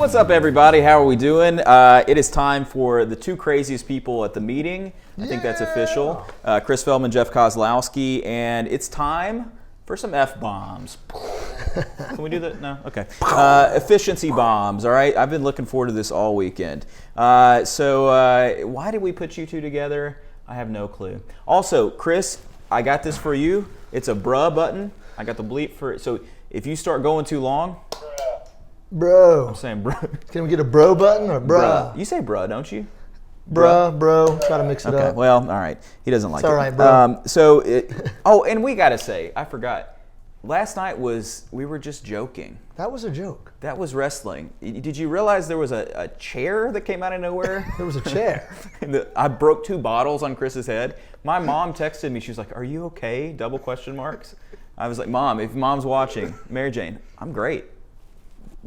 What's up, everybody? How are we doing? It is time for the two craziest people at the meeting. I think that's official. Chris Feldman, Jeff Kozlowski, and it's time for some Eff Bombs. Can we do that? No? Okay. Efficiency bombs, all right? I've been looking forward to this all weekend. So why did we put you two together? I have no clue. Also, Chris, I got this for you. It's a bruh button. I got the bleep for it. So if you start going too long, bro. I'm saying bro. Can we get a bro button or bruh? You say bruh, don't you? Bruh, bro. Try to mix it up. Okay, well, all right. He doesn't like it. It's all right, bro. And we got to say, I forgot. Last night we were just joking. That was a joke. That was wrestling. Did you realize there was a chair that came out of nowhere? There was a chair. I broke 2 bottles on Chris's head. My mom texted me. She was like, "Are you okay?" Double question marks. I was like, "Mom, if Mom's watching, Mary Jane, I'm great.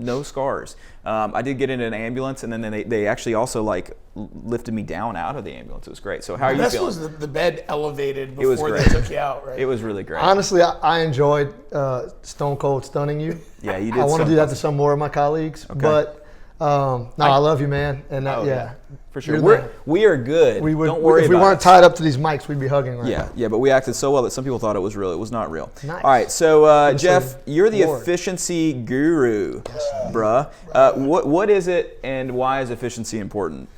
No scars." I did get into an ambulance, and then they actually also lifted me down out of the ambulance. It was great. So how are you feeling? This was the bed elevated before they took you out, right? It was really great. Honestly, I enjoyed Stone Cold stunning you. Yeah, you did. I want to do that to some more of my colleagues, okay. But I love you, man. And yeah, for sure. We are good. Don't worry about it. If we weren't tied up to these mics, we'd be hugging right now. Yeah, but we acted so well that some people thought it was real. It was not real. Nice. All right, so Jeff, you're the efficiency guru, bruh. What is it, and why is efficiency important?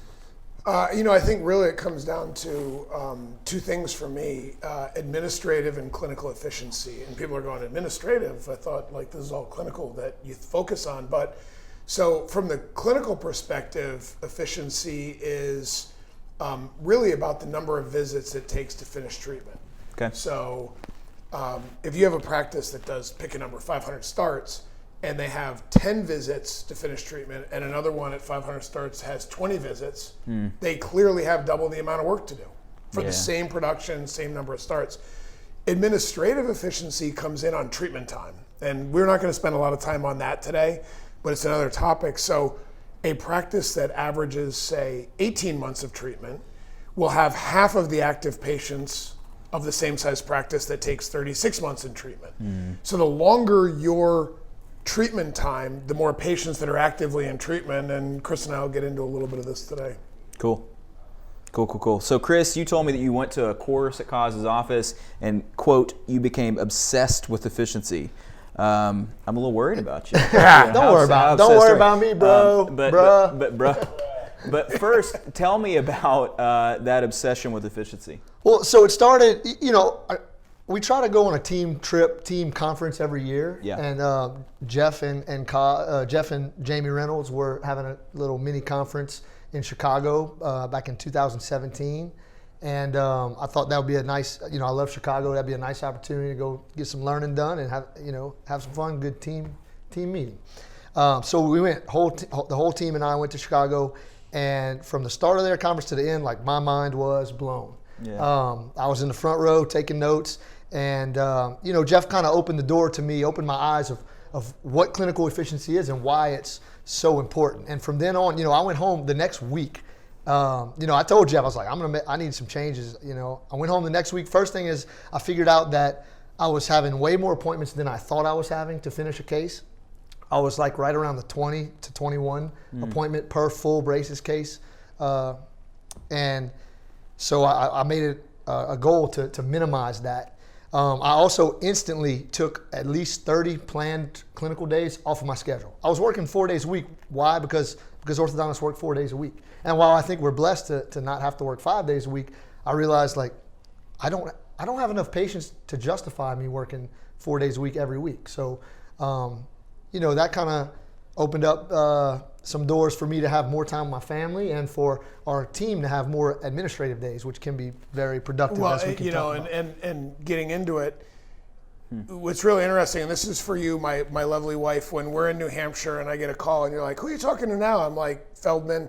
I think really it comes down to 2 things for me, administrative and clinical efficiency. And people are going, administrative? I thought this is all clinical that you focus on. But so from the clinical perspective, efficiency is really about the number of visits it takes to finish treatment. Okay. So if you have a practice that does, pick a number, 500 starts, and they have 10 visits to finish treatment, and another one at 500 starts has 20 visits, they clearly have double the amount of work to do for the same production, same number of starts. Administrative efficiency comes in on treatment time, and we're not going to spend a lot of time on that today, but it's another topic. So a practice that averages, say, 18 months of treatment will have half of the active patients of the same size practice that takes 36 months in treatment. So the longer your treatment time, the more patients that are actively in treatment, and Chris and I will get into a little bit of this today. Cool. So Chris, you told me that you went to a course at Koz's office and, quote, you became obsessed with efficiency. I'm a little worried about you. Don't worry about me, bro. But first, tell me about that obsession with efficiency. Well, so it started, we try to go on a team conference every year. Yeah. And Jeff and Jamie Reynolds were having a little mini conference in Chicago back in 2017. And I thought that would be a nice, I love Chicago. That'd be a nice opportunity to go get some learning done and have some fun, good team meeting. So we went, the whole team and I went to Chicago, and from the start of their conference to the end, my mind was blown. Yeah. I was in the front row taking notes, and Jeff kind of opened the door to me, opened my eyes of what clinical efficiency is and why it's so important. And from then on, I went home the next week. I told Jeff, I was like, I need some changes. I went home the next week. First thing is I figured out that I was having way more appointments than I thought I was having to finish a case. I was right around the 20 to 21 appointment per full braces case. And so I made it a goal to minimize that. I also instantly took at least 30 planned clinical days off of my schedule. I was working 4 days a week. Why? Because orthodontists work 4 days a week. And while I think we're blessed to not have to work 5 days a week, I realized I don't have enough patients to justify me working 4 days a week every week. So that kind of opened up some doors for me to have more time with my family and for our team to have more administrative days, which can be very productive. Well, as we can talk about. And getting into it, what's really interesting, and this is for you, my lovely wife, when we're in New Hampshire and I get a call and you're like, who are you talking to now? I'm like, Feldman.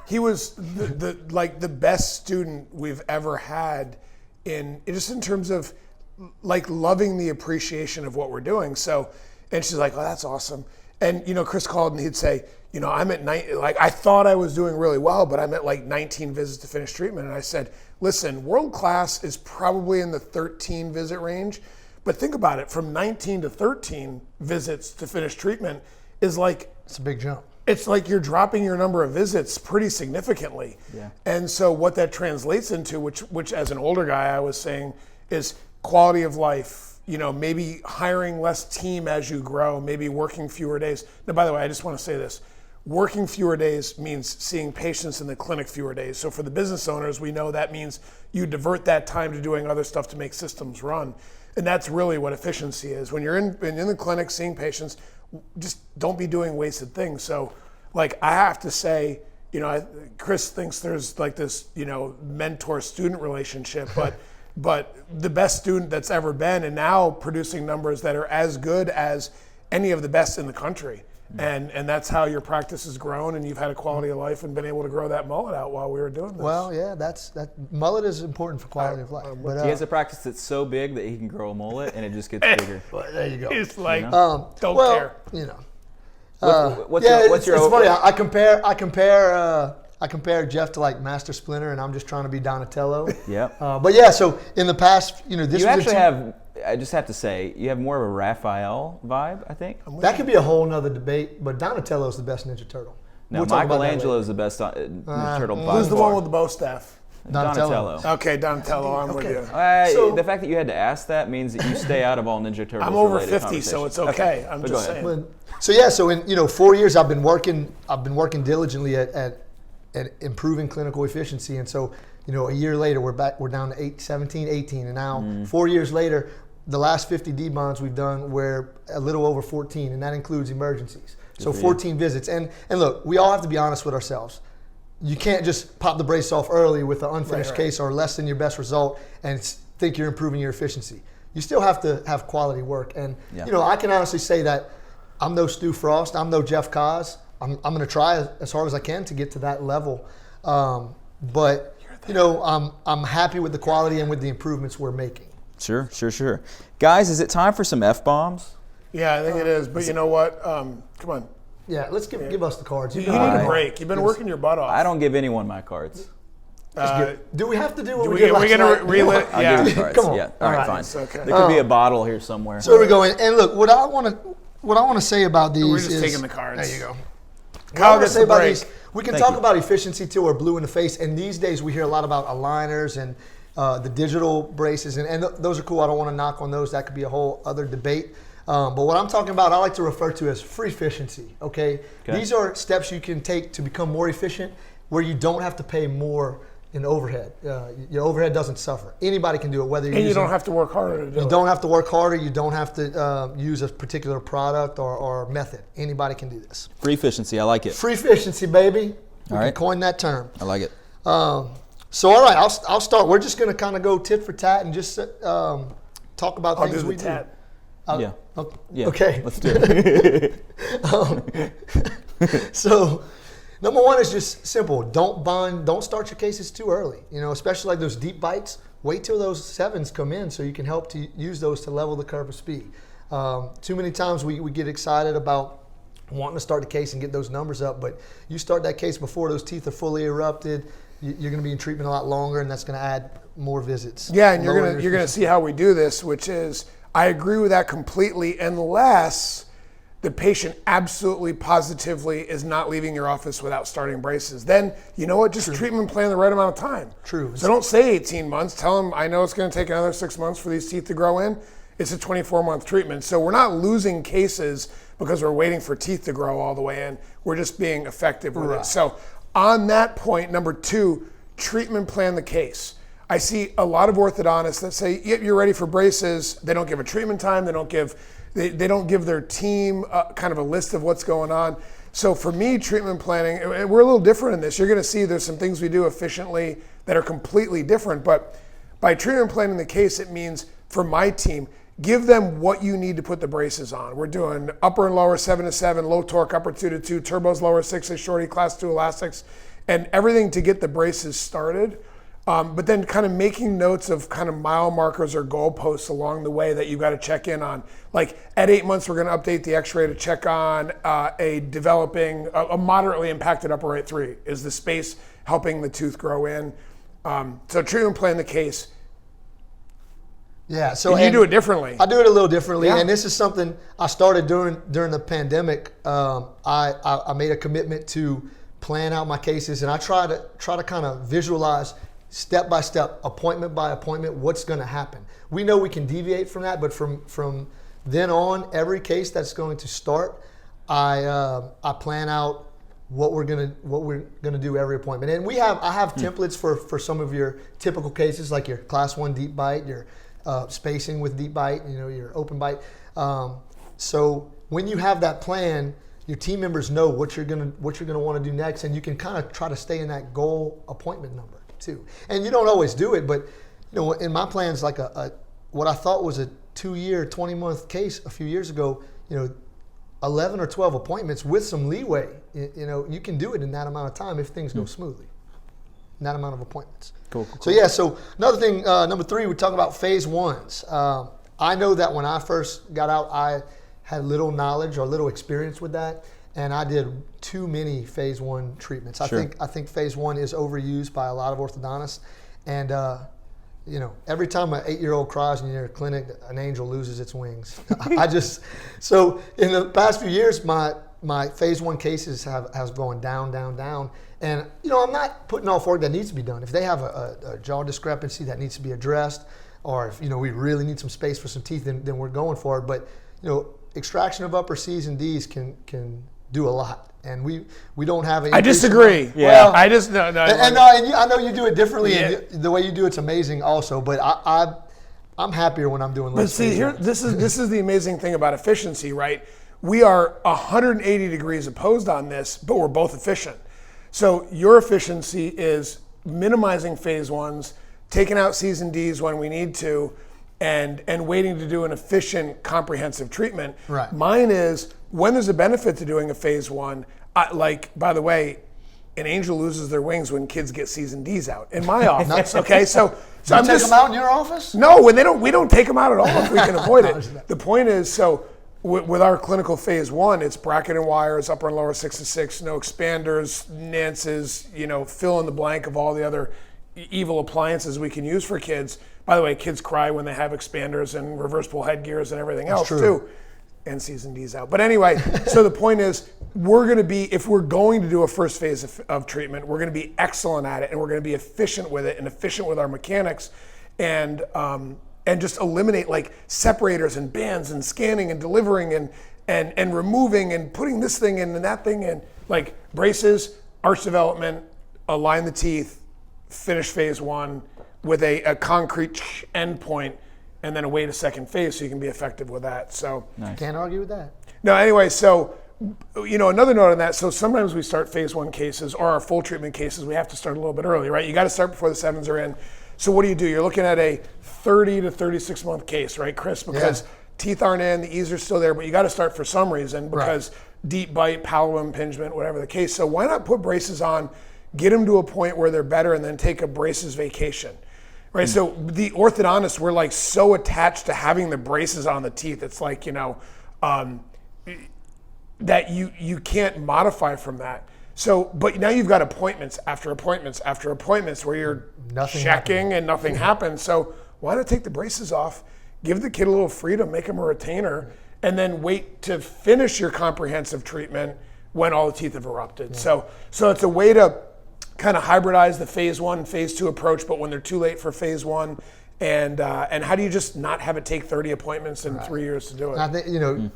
He was the best student we've ever had in terms of loving the appreciation of what we're doing. So, and she's like, oh, that's awesome. And Chris called and he'd say, I'm at I thought I was doing really well, but I'm at 19 visits to finish treatment. And I said, listen, world class is probably in the 13 visit range, but think about it, from 19 to 13 visits to finish treatment is It's a big jump. It's like you're dropping your number of visits pretty significantly. Yeah. And so what that translates into, which as an older guy I was saying, is quality of life, maybe hiring less team as you grow, maybe working fewer days. Now, by the way, I just want to say this. Working fewer days means seeing patients in the clinic fewer days. So for the business owners, we know that means you divert that time to doing other stuff to make systems run. And that's really what efficiency is. When you're in the clinic seeing patients, just don't be doing wasted things. So like I have to say, Chris thinks there's like this, mentor-student relationship, but the best student that's ever been, and now producing numbers that are as good as any of the best in the country. And that's how your practice has grown, and you've had a quality of life and been able to grow that mullet out while we were doing this. Well, yeah, that mullet is important for quality of life. But, he has a practice that's so big that he can grow a mullet, and it just gets bigger. Well, there you go. It's like, don't care. What's your it's funny. I compare Jeff to like Master Splinter, and I'm just trying to be Donatello. Yeah. But yeah, so in the past, this you actually have. I just have to say, you have more of a Raphael vibe, I think. That could be a whole nother debate, but Donatello is the best Ninja Turtle. No, Michelangelo is the best Ninja Turtle. Who's the one with the bow staff? Donatello. Okay, Donatello, I'm with you. So, the fact that you had to ask that means that you stay out of all Ninja Turtles. I'm over 50, so it's okay. I'm just saying. So in 4 years, I've been working diligently at improving clinical efficiency, and so a year later we're down to 17, 18, and now 4 years later, the last 50 D-bonds we've done, we're a little over 14, and that includes emergencies. So 14 visits. And look, we all have to be honest with ourselves. You can't just pop the brace off early with an unfinished case or less than your best result and think you're improving your efficiency. You still have to have quality work. And, I can honestly say that I'm no Stu Frost. I'm no Jeff Koz. I'm going to try as hard as I can to get to that level. But, I'm happy with the quality and with the improvements we're making. Sure. Guys, is it time for some Eff Bombs? Yeah, I think it is. But you know what? Come on. Yeah, let's give us the cards. You need a break. You've been working your butt off. I don't give anyone my cards. Do we have to do what we did did last night? Are we going to I'll give you cards. Come on. Yeah. All right, fine. Okay. There could be a bottle here somewhere. So we're going. And look, what I want to say about these We're just is taking the cards. There you go. Kyle gets the break. We can talk about efficiency till we're blue in the face, and these days we hear a lot about aligners and the digital braces, and those are cool. I don't want to knock on those. That could be a whole other debate. But what I'm talking about, I like to refer to as free efficiency. Okay? These are steps you can take to become more efficient, where you don't have to pay more in overhead. Your overhead doesn't suffer. Anybody can do it, whether you don't have to work harder to do it. You don't have to work harder. You don't have to use a particular product or method. Anybody can do this. Free efficiency, I like it. Free efficiency, baby. We can coin that term. I like it. So all right, I'll start. We're just going to kind of go tit for tat and just talk about things we do. Yeah. Okay. Let's do it. So, number one is just simple. Don't start your cases too early. Especially like those deep bites. Wait till those 7s come in so you can help to use those to level the curve of speed. Too many times we get excited about wanting to start the case and get those numbers up, but you start that case before those teeth are fully erupted. You're going to be in treatment a lot longer, and that's going to add more visits. Yeah, and you're going to see how we do this, which is I agree with that completely, unless the patient absolutely positively is not leaving your office without starting braces. Then, you know what, just treatment plan the right amount of time. True. So don't say 18 months. Tell them, I know it's going to take another 6 months for these teeth to grow in. It's a 24-month treatment. So we're not losing cases because we're waiting for teeth to grow all the way in. We're just being effective with it. So on that point, number 2, treatment plan the case. I see a lot of orthodontists that say, yep, you're ready for braces. They don't give a treatment time. They don't give their team kind of a list of what's going on. So for me, treatment planning, we're a little different in this. You're going to see there's some things we do efficiently that are completely different. But by treatment planning the case, it means for my team, give them what you need to put the braces on. We're doing upper and lower 7-7, low torque, upper 2-2, turbos, lower 6s, shorty, class 2 elastics, and everything to get the braces started. But then kind of making notes of kind of mile markers or goalposts along the way that you've got to check in on. Like at 8 months, we're going to update the x-ray to check on a moderately impacted upper right 3. Is the space helping the tooth grow in? So treatment plan the case. Yeah, so and you do it differently. I do it a little differently, Yeah. and this is something I started during the pandemic. I made a commitment to plan out my cases, and I try to kind of visualize step by step, appointment by appointment, what's going to happen. We know we can deviate from that, but from then on, every case that's going to start, I plan out what we're gonna do every appointment. And I have templates for some of your typical cases, like your class 1 deep bite, your spacing with deep bite, your open bite. So when you have that plan, your team members know what you're gonna want to do next, and you can kind of try to stay in that goal appointment number too. And you don't always do it, but in my plans, like what I thought was a 2-year, 20-month case a few years ago, 11 or 12 appointments with some leeway. You can do it in that amount of time if things go smoothly. In that amount of appointments. Cool. So another thing, number 3, we talk about phase 1s. I know that when I first got out, I had little knowledge or little experience with that, and I did too many phase 1 treatments. I think phase 1 is overused by a lot of orthodontists, and every time an 8-year-old cries in your clinic, an angel loses its wings. So in the past few years, my phase 1 cases has gone down. And, I'm not putting off work that needs to be done. If they have a jaw discrepancy that needs to be addressed, or if, we really need some space for some teeth, then we're going for it. But, extraction of upper C's and D's can do a lot. And we don't have any. I disagree. Yeah. Well, I just no. And I know you do it differently, and the way you do it's amazing also. But I'm happier when I'm doing less. But see, here this is the amazing thing about efficiency, right? We are 180 degrees opposed on this, but we're both efficient. So your efficiency is minimizing phase 1s, taking out C's and D's when we need to, and waiting to do an efficient, comprehensive treatment. Right. Mine is when there's a benefit to doing a phase 1. By the way, an angel loses their wings when kids get C's and D's out in my office. Okay, so you take them out in your office? No, we don't take them out at all if we can avoid it. The point is, with our clinical phase 1, it's bracket and wires, upper and lower 6-to-6, no expanders, nances, fill in the blank of all the other evil appliances we can use for kids. By the way, kids cry when they have expanders and reversible headgears and everything else too. And C's and D's out. But anyway, so the point is, if we're going to do a first phase of treatment, we're going to be excellent at it, and we're going to be efficient with it and efficient with our mechanics, and just eliminate like separators and bands and scanning and delivering and removing and putting this thing in and that thing in, like braces, arch development, align the teeth, finish phase 1 with a concrete endpoint, and then await a second phase so you can be effective with that. So nice. Can't argue with that. No, anyway, so another note on that. So sometimes we start phase 1 cases or our full treatment cases, we have to start a little bit early, right? You got to start before the 7s are in. So what do? You're looking at a 30 to 36 month case, right, Chris? Because teeth aren't in, the E's are still there, but you got to start for some reason because deep bite, palatal impingement, whatever the case. So why not put braces on, get them to a point where they're better, and then take a braces vacation? Right, so the orthodontists, we're like so attached to having the braces on the teeth. It's like, that you can't modify from that. So, but now you've got appointments after appointments after appointments where you're checking and nothing happens. So why not take the braces off, give the kid a little freedom, make him a retainer, and then wait to finish your comprehensive treatment when all the teeth have erupted. Yeah. So it's a way to kind of hybridize the phase 1, phase 2 approach, but when they're too late for phase 1, and how do you just not have it take 30 appointments in 3 years to do it? I think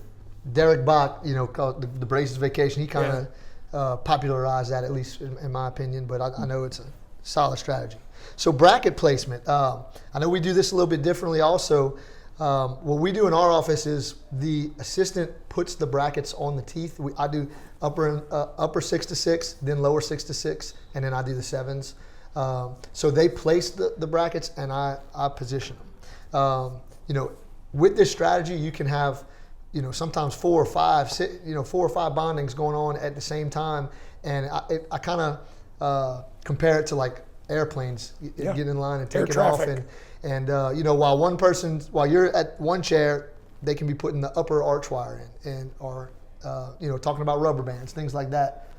Derek Bach, called the braces vacation. He kind of popularized that, at least in my opinion. But I know it's a solid strategy. So bracket placement. I know we do this a little bit differently. Also, what we do in our office is the assistant puts the brackets on the teeth. I do upper 6-to-6, then lower 6-to-6, and then I do the 7s. So they place the brackets, and I position them. With this strategy, you can have sometimes 4 or 5 bondings going on at the same time, and I kind of compare it to like airplanes. Get in line and take it off, and while you're at one chair, they can be putting the upper arch wire in, or talking about rubber bands, things like that,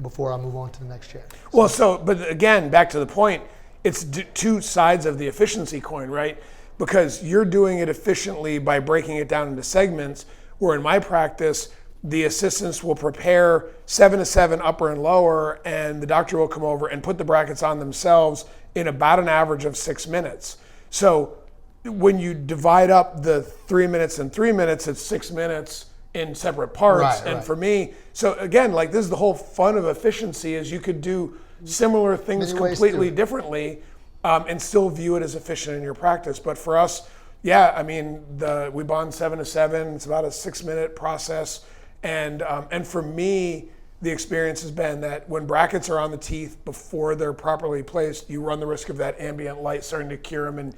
before I move on to the next chair. But again, back to the point, it's two sides of the efficiency coin, right? because you're doing it efficiently by breaking it down into segments, where in my practice, the assistants will prepare 7 to 7 upper and lower, and the doctor will come over and put the brackets on themselves in about an average of 6 minutes. So when you divide up the 3 minutes and 3 minutes, it's 6 minutes in separate parts. And for me, so again, like this is the whole fun of efficiency, is you could do similar things completely differently and still view it as efficient in your practice. But for us, yeah, I mean, we bond 7 to 7. It's about a 6-minute process. And for me, the experience has been that when brackets are on the teeth before they're properly placed, you run the risk of that ambient light starting to cure them. And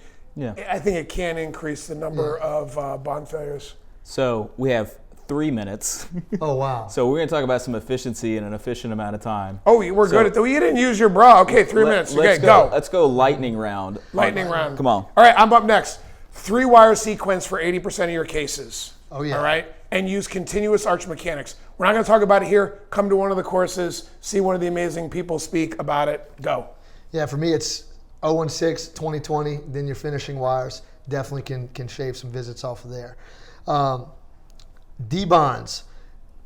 I think it can increase the number of bond failures. So we have 3 minutes. Oh, wow. So we're going to talk about some efficiency in an efficient amount of time. Oh, we're good at that. You didn't use your bra. Okay, 3 minutes. Okay, go. Let's go lightning round. Lightning round. Come on. All right, I'm up next. 3-wire sequence for 80% of your cases. Oh, yeah. All right? And use continuous arch mechanics. We're not going to talk about it here. Come to one of the courses, see one of the amazing people speak about it. Go. Yeah, for me, it's 016, 2020, then your finishing wires. Definitely can shave some visits off of there. D-bonds.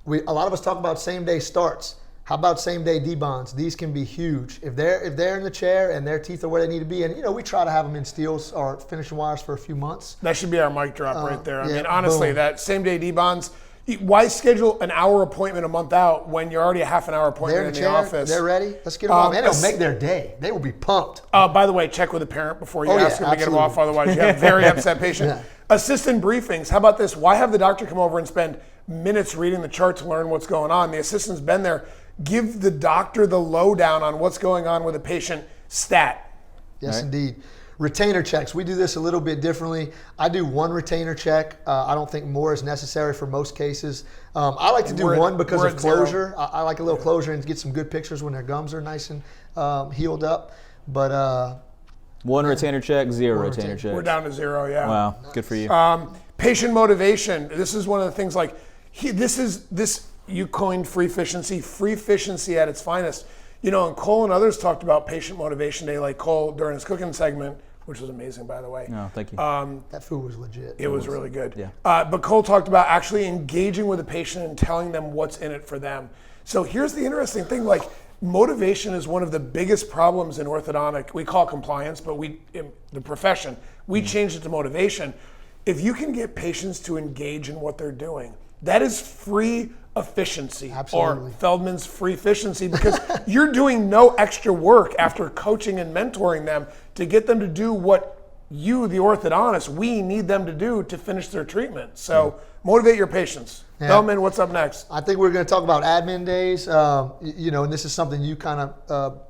A lot of us talk about same-day starts. How about same-day D-bonds? These can be huge. If they're in the chair and their teeth are where they need to be, and we try to have them in steels or finishing wires for a few months. That should be our mic drop right there. I mean, honestly, that same-day D-bonds, why schedule an hour appointment a month out when you're already a half an hour appointment in the office? They're ready. Let's get them off. And it'll make their day. They will be pumped. By the way, check with a parent before you ask them to get them off. Otherwise, you have a very upset patient. Yeah. Assistant briefings. How about this? Why have the doctor come over and spend minutes reading the chart to learn what's going on? The assistant's been there. Give the doctor the lowdown on what's going on with a patient stat. Yes, indeed. Retainer checks. We do this a little bit differently. I do one retainer check. I don't think more is necessary for most cases. I like to do one because of closure. I like a little closure and get some good pictures when their gums are nice and healed up. But one retainer check, zero retainer check. We're down to 0, yeah. Wow, good for you. Patient motivation. This is one of the things you coined free efficiency at its finest. And Cole and others talked about patient motivation day, like Cole during his cooking segment, which was amazing, by the way. No, thank you. That food was legit. It was really good. Yeah. But Cole talked about actually engaging with the patient and telling them what's in it for them. So here's the interesting thing, motivation is one of the biggest problems in orthodontic. We call it compliance, but in the profession, we changed it to motivation. If you can get patients to engage in what they're doing, that is free efficiency. Absolutely. Or Feldman's free efficiency, because you're doing no extra work after coaching and mentoring them to get them to do what you, the orthodontist, we need them to do to finish their treatment. So motivate your patients. Yeah. Feldman, what's up next? I think we're going to talk about admin days, and this is something you kind of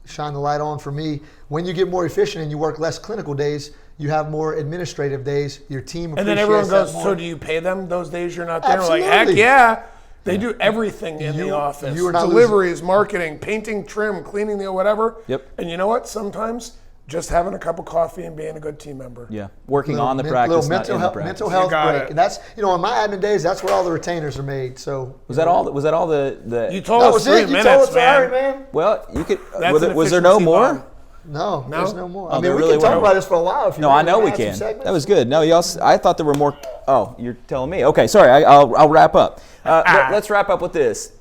shine the light on for me. When you get more efficient and you work less clinical days, you have more administrative days. Your team appreciates that. And then everyone goes, more. so do you pay them those days you're not there? Absolutely. We're like, heck yeah. They do everything in the office. Deliveries, marketing, painting, trim, cleaning, whatever. Yep. And you know what? Sometimes just having a cup of coffee and being a good team member. Yeah. Working on the practice, not in the practice. Mental health break. And that's, on my admin days, that's where all the retainers are made. So Was that all the You told us 3 minutes, man. Well, you could. That's Was there no more? bomb. No, there's no more. Oh, I mean, we really can talk were. about this for a while if you No, I know we can. That was good. No, I thought there were more. Oh, you're telling me. Okay, sorry. I'll wrap up. Let's wrap up with this.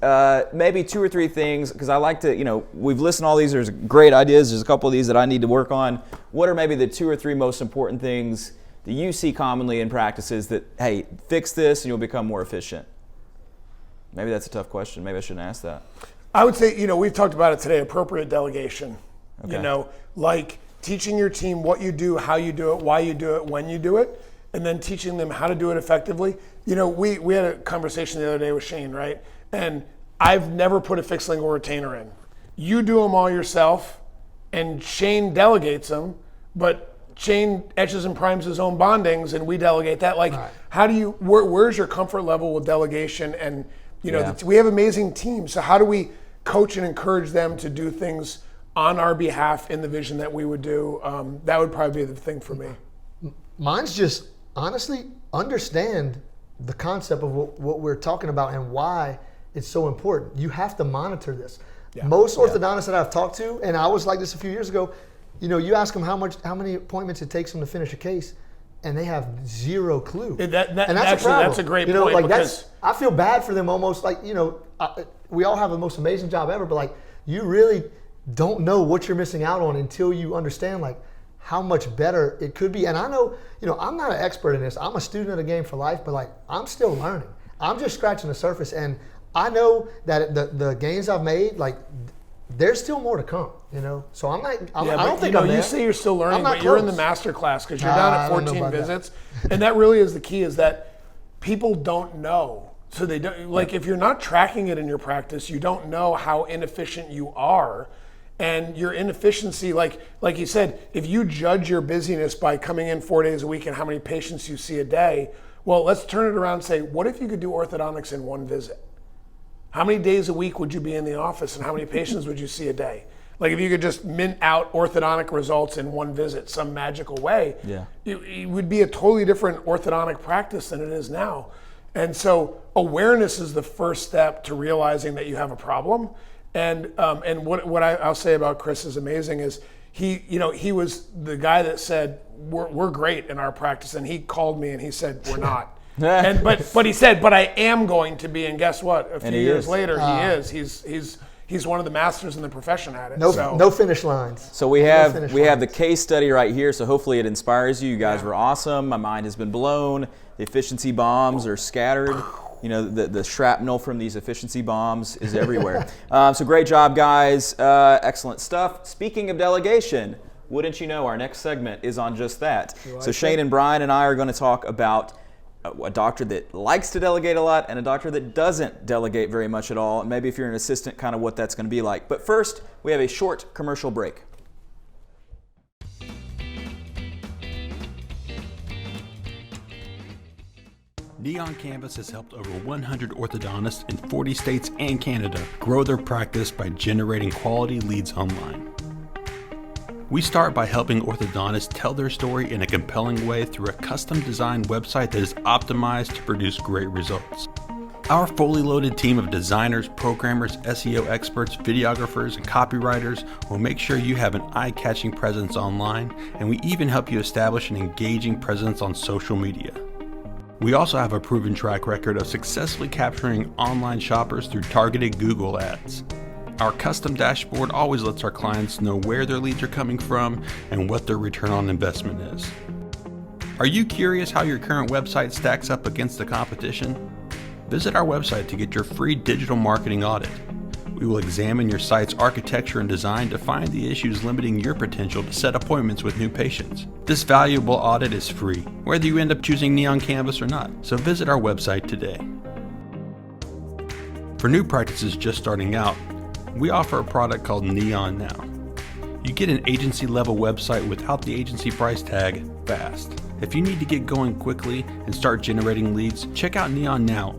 Maybe 2 or 3 things, because I like to, we've listened to all these. There's great ideas. There's a couple of these that I need to work on. What are maybe the 2 or 3 most important things that you see commonly in practices that, hey, fix this and you'll become more efficient? Maybe that's a tough question. Maybe I shouldn't ask that. I would say, we've talked about it today, appropriate delegation. Okay. Like teaching your team what you do, how you do it, why you do it, when you do it, and then teaching them how to do it effectively. We had a conversation the other day with Shane, right? And I've never put a fixed lingual retainer in. You do them all yourself, and Shane delegates them, but Shane etches and primes his own bondings, and we delegate that. How do you, where's your comfort level with delegation? And, we have amazing teams, so how do we coach and encourage them to do things on our behalf in the vision that we would do? That would probably be the thing for me. Mine's just, honestly, understand the concept of what we're talking about and why it's so important. You have to monitor this. Yeah. Most orthodontists that I've talked to, and I was like this a few years ago, you ask them how many appointments it takes them to finish a case. and they have zero clue. And that's actually, a problem. that's a great you know, point. Like because I feel bad for them almost like, you know, we all have the most amazing job ever, but like you really don't know what you're missing out on until you understand like how much better it could be. And I know, you know, I'm not an expert in this. I'm a student of the game for life, but like I'm still learning. I'm just scratching the surface, and I know that the gains I've made, like there's still more to come, you know. So I don't think I'm there. You say you're still learning, but close. you're in the master class because you're down at 14 visits, and that really is the key. Is that people don't know, so they don't like if you're not tracking it in your practice, you don't know how inefficient you are, and your inefficiency, like you said, if you judge your busyness by coming in 4 days a week and how many patients you see a day, well, let's turn it around and say, what if you could do orthodontics in one visit? How many days a week would you be in the office and how many patients would you see a day? Like if you could just mint out orthodontic results in one visit, some magical way, it would be a totally different orthodontic practice than it is now. And so awareness is the first step to realizing that you have a problem. And what I'll say about Chris is amazing is he was the guy that said, we're great in our practice. And he called me and he said, we're not. But he said, but I am going to be, and guess what? A few years later, he is. He's one of the masters in the profession at it. No finish lines. So we have the case study right here. So hopefully it inspires you. You guys were awesome. My mind has been blown. The efficiency bombs are scattered. You know, the shrapnel from these efficiency bombs is everywhere. So great job, guys. Excellent stuff. Speaking of delegation, wouldn't you know, our next segment is on just that. So Shane and Brian and I are going to talk about a doctor that likes to delegate a lot and a doctor that doesn't delegate very much at all. And maybe if you're an assistant, kind of what that's going to be like. But first, we have a short commercial break. Neon Canvas has helped over 100 orthodontists in 40 states and Canada grow their practice by generating quality leads online. We start by helping orthodontists tell their story in a compelling way through a custom-designed website that is optimized to produce great results. Our fully loaded team of designers, programmers, SEO experts, videographers, and copywriters will make sure you have an eye-catching presence online, and we even help you establish an engaging presence on social media. We also have a proven track record of successfully capturing online shoppers through targeted Google ads. Our custom dashboard always lets our clients know where their leads are coming from and what their return on investment is. Are you curious how your current website stacks up against the competition? Visit our website to get your free digital marketing audit. We will examine your site's architecture and design to find the issues limiting your potential to set appointments with new patients. This valuable audit is free, whether you end up choosing Neon Canvas or not, so visit our website today. For new practices just starting out, we offer a product called Neon Now. You get an agency-level website without the agency price tag fast. If you need to get going quickly and start generating leads, check out Neon Now.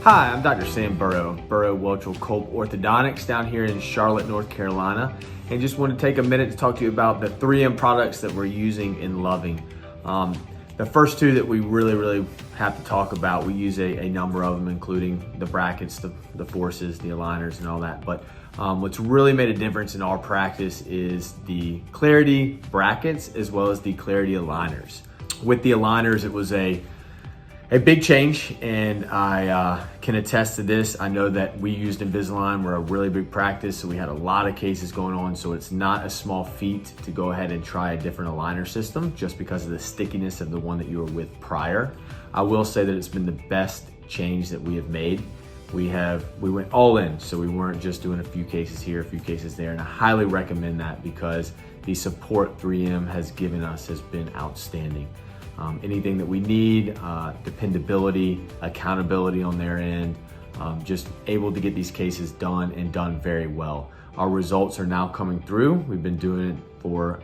Hi, I'm Dr. Sam Burrow, Welchel Culp Orthodontics down here in Charlotte, North Carolina, and just want to take a minute to talk to you about the 3M products that we're using and loving. The first two that we really have to talk about, we use a number of them, including the brackets, the forces, the aligners, and all that. But what's really made a difference in our practice is the Clarity brackets as well as the Clarity aligners. With the aligners, it was a big change, and I can attest to this. I know that we used Invisalign. We're a really big practice, so we had a lot of cases going on, so it's not a small feat to go ahead and try a different aligner system just because of the stickiness of the one that you were with prior. I will say that it's been the best change that we have made. We went all in, so we weren't just doing a few cases here, a few cases there, and I highly recommend that because the support 3M has given us has been outstanding. Anything that we need, dependability, accountability on their end, just able to get these cases done and done very well. Our results are now coming through. We've been doing it for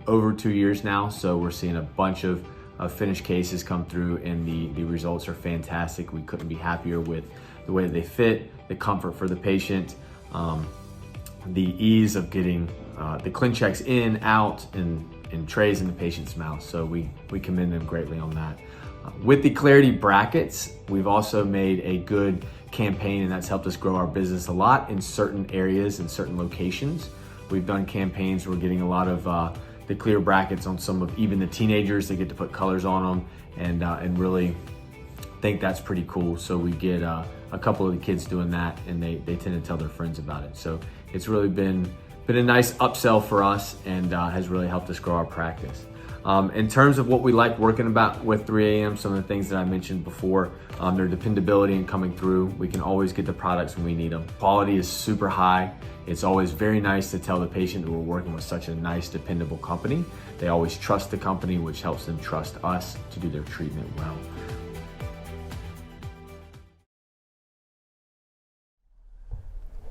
over 2 years now, so we're seeing a bunch of finished cases come through, and the results are fantastic. We couldn't be happier with the way that they fit, the comfort for the patient, the ease of getting the ClinChecks in, out, and trays in the patient's mouth. So we commend them greatly on that. With the Clarity brackets, we've also made a good campaign, and that's helped us grow our business a lot in certain areas and certain locations. We've done campaigns where we're getting a lot of the clear brackets on some of even the teenagers. They get to put colors on them, and really think that's pretty cool. So we get a couple of the kids doing that, and they tend to tell their friends about it. So it's really been a nice upsell for us, and has really helped us grow our practice. In terms of what we like working about with 3AM, some of the things that I mentioned before, their dependability and coming through. We can always get the products when we need them. Quality is super high. It's always very nice to tell the patient that we're working with such a nice, dependable company. They always trust the company, which helps them trust us to do their treatment well.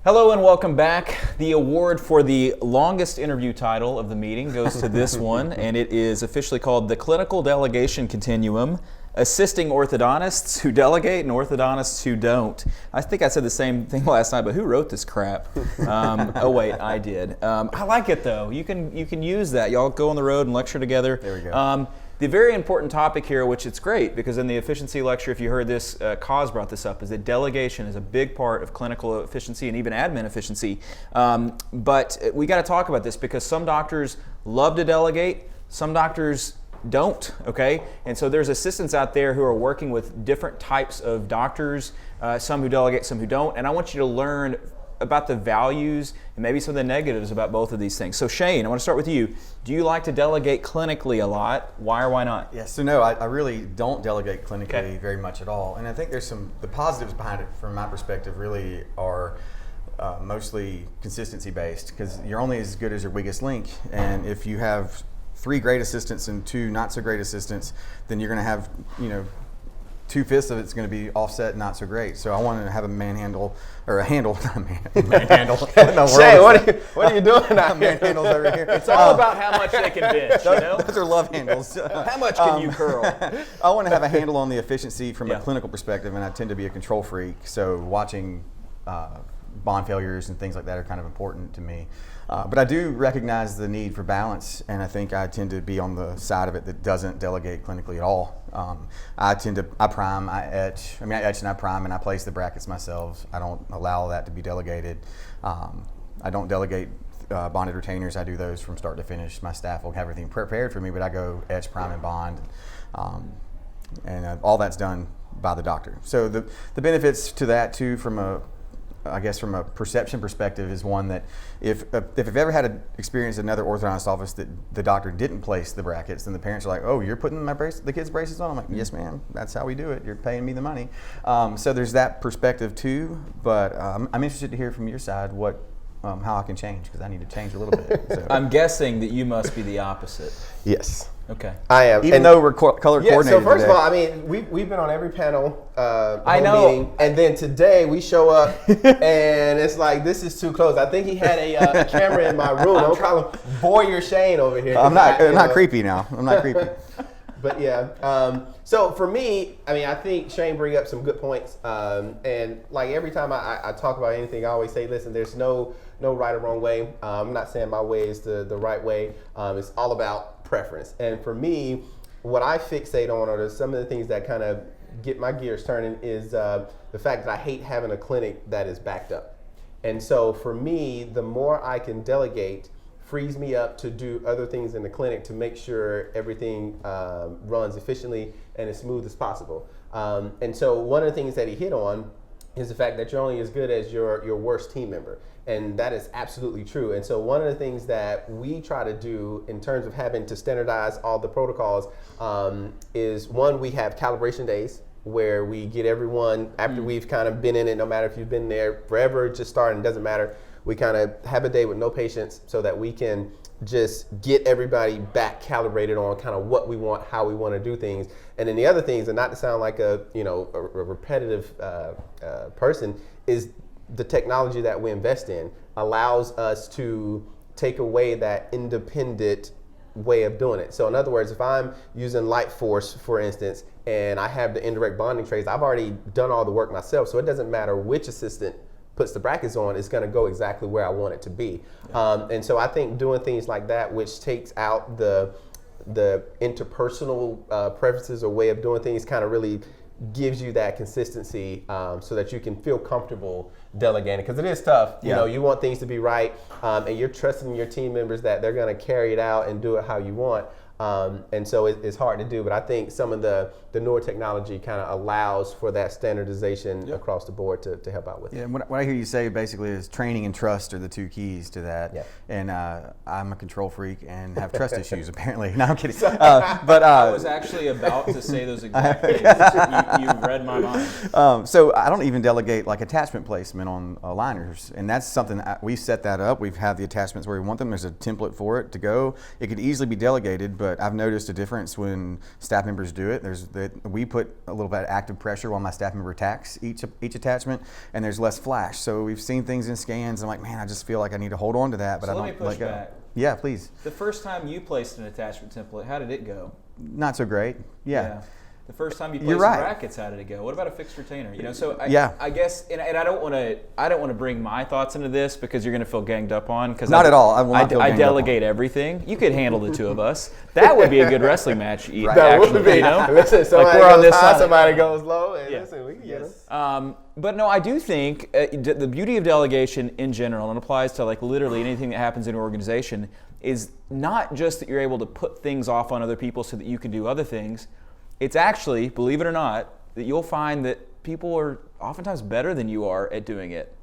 Hello and welcome back. The award for the longest interview title of the meeting goes to this one, and it is officially called the Clinical Delegation Continuum, Assisting Orthodontists Who Delegate and Orthodontists Who Don't. I think I said the same thing last night, but who wrote this crap? Oh wait, I did. I like it though. You can use that. Y'all go on the road and lecture together. There we go. The very important topic here, which it's great because in the efficiency lecture, if you heard this, Koz brought this up, is that delegation is a big part of clinical efficiency and even admin efficiency. But we got to talk about this because some doctors love to delegate, some doctors don't, okay? And so there's assistants out there who are working with different types of doctors, some who delegate, some who don't, and I want you to learn about the values and maybe some of the negatives about both of these things. So Shane, I want to start with you. Do you like to delegate clinically a lot? Why or why not? Yeah, so no, I really don't delegate clinically very much at all. And I think there's the positives behind it from my perspective really are mostly consistency based, because you're only as good as your weakest link. And if you have 3 great assistants and 2 not so great assistants, then you're going to have, 2/5 of it's going to be offset not so great. So I wanted to have a manhandle, or a handle, not a manhandle. Shay, what are you doing out here? Manhandles over here. It's all about how much they can bench, you know? Those are love handles. How much can you curl? I want to have a handle on the efficiency from a clinical perspective, and I tend to be a control freak. So watching bond failures and things like that are kind of important to me. But I do recognize the need for balance, and I think I tend to be on the side of it that doesn't delegate clinically at all. I prime, I etch and I prime and I place the brackets myself. I don't allow that to be delegated. I don't delegate bonded retainers. I do those from start to finish. My staff will have everything prepared for me, but I go etch, prime, and bond. And all that's done by the doctor. So the benefits to that too from a perception perspective is one that if you've ever had an experience in another orthodontist office that the doctor didn't place the brackets, then the parents are like, oh, you're putting the kids' braces on? I'm like, yes, ma'am, that's how we do it. You're paying me the money. So there's that perspective too, but I'm interested to hear from your side how I can change, because I need to change a little bit. So. I'm guessing that you must be the opposite. Yes. Okay. I am. Even though we're color coordinated. So first today. of all, I mean, we've been on every panel I know. meeting, and then today we show up and it's like, this is too close. I think he had a camera in my room. I'm calling Boyer Shane over here. I'm not creepy now. I'm not creepy. But yeah, so for me, I mean, I think Shane bring up some good points. And like every time I talk about anything, I always say, listen, there's no right or wrong way. I'm not saying my way is the right way. It's all about preference. And for me, what I fixate on are some of the things that kind of get my gears turning is the fact that I hate having a clinic that is backed up. And so for me, the more I can delegate frees me up to do other things in the clinic to make sure everything runs efficiently and as smooth as possible. And so one of the things that he hit on is the fact that you're only as good as your worst team member. And that is absolutely true. And so one of the things that we try to do in terms of having to standardize all the protocols is, one, we have calibration days where we get everyone, after we've kind of been in it, no matter if you've been there forever, just starting, it doesn't matter. We kind of have a day with no patients so that we can just get everybody back calibrated on kind of what we want, how we want to do things. And then the other things, and not to sound like a repetitive person, is the technology that we invest in allows us to take away that independent way of doing it. So in other words, if I'm using Light Force, for instance, and I have the indirect bonding trays, I've already done all the work myself, so it doesn't matter which assistant puts the brackets on, it's going to go exactly where I want it to be. And so I think doing things like that, which takes out the the interpersonal preferences or way of doing things kind of really gives you that consistency so that you can feel comfortable delegating, because it is tough. You know, you want things to be right, and you're trusting your team members that they're going to carry it out and do it how you want. And so it's hard to do, but I think some of the newer technology kind of allows for that standardization across the board to help out with it. Yeah, what I hear you say basically is training and trust are the two keys to that. Yeah. And I'm a control freak and have trust issues apparently. No, I'm kidding. But I was actually about to say those exact things. You read my mind. So I don't even delegate like attachment placement on liners, and that's something we set that up. We've had the attachments where we want them. There's a template for it to go. It could easily be delegated, but I've noticed a difference when staff members do it. We put a little bit of active pressure while my staff member attacks each attachment, and there's less flash. So we've seen things in scans, and I'm like, man, I just feel like I need to hold on to that, but so I don't let me push let go. back. Yeah, please. The first time you placed an attachment template, how did it go? Not so great. Yeah. The first time you placed brackets, how did it go? What about a fixed retainer? You know, so I guess, and I don't want to bring my thoughts into this because you're going to feel ganged up on. Because not at all. I will not feel ganged delegate up on. Everything. You could handle the two of us. That would be a good wrestling match. That actually, would be. You know? Listen, somebody like we're goes on this high, side. somebody goes low, and listen, we can get them. But no, I do think the beauty of delegation in general, and it applies to like literally anything that happens in an organization, is not just that you're able to put things off on other people so that you can do other things. It's actually, believe it or not, that you'll find that people are oftentimes better than you are at doing it.